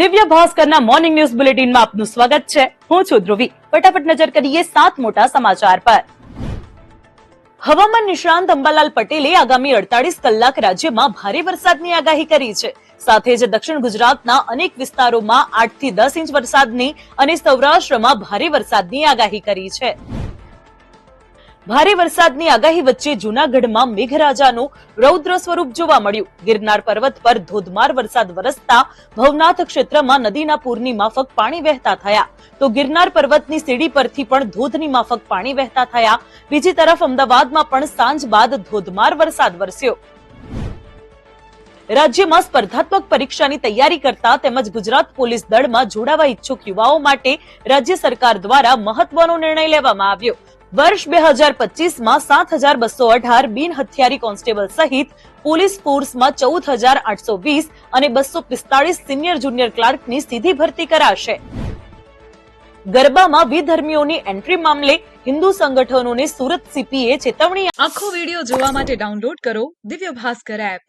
દિવ્ય ભાસ્કરના morning news બુલેટિનમાં આપનું સ્વાગત છે। હું છું ધ્રુવી। ફટાફટ નજર કરીએ 7 મોટા સમાચાર પર। હવામાન નિષ્ણાંત અંબાલાલ પટેલે આગામી 48 કલાક રાજ્યમાં ભારે વરસાદની આગાહી કરી છે। સાથે જ દક્ષિણ ગુજરાતના અનેક વિસ્તારોમાં 8 થી 10 ઇંચ વરસાદની અને સૌરાષ્ટ્રમાં ભારે વરસાદની આગાહી કરી છે। ભારે વરસાદની આગાહી વચ્ચે જૂનાગઢમાં મેઘરાજાનું રૌદ્ર સ્વરૂપ જોવા મળ્યું। ગિરનાર પર્વત પર ધોધમાર વરસાદ વરસતા ભવનાથ ક્ષેત્રમાં નદીના પૂરની માફક પાણી વહેતા થયા, તો ગિરનાર પર્વતની સીડી પરથી પણ ધોધની માફક પાણી વહેતા થયા। બીજી તરફ અમદાવાદમાં પણ સાંજ બાદ ધોધમાર વરસાદ વરસ્યો। રાજ્યમાં સ્પર્ધાત્મક પરીક્ષાની તૈયારી કરતા તેમજ ગુજરાત પોલીસ દળમાં જોડાવા ઈચ્છુક યુવાઓ માટે રાજ્ય સરકાર દ્વારા મહત્વનો નિર્ણય લેવામાં આવ્યો। વર્ષ 2025માં 7218 બિન હથિયારી કોન્સ્ટેબલ સહિત પોલીસ ફોર્સમાં 14820 અને 245 સિનિયર જુનિયર ક્લાર્કની સીધી ભરતી કરાશે। ગરબામાં વિધર્મીઓની એન્ટ્રી મામલે હિન્દુ સંગઠનોને સુરત સીપીએ ચેતવણી। આખો વિડિયો જોવા માટે ડાઉનલોડ કરો દિવ્ય ભાસ્કર એપ।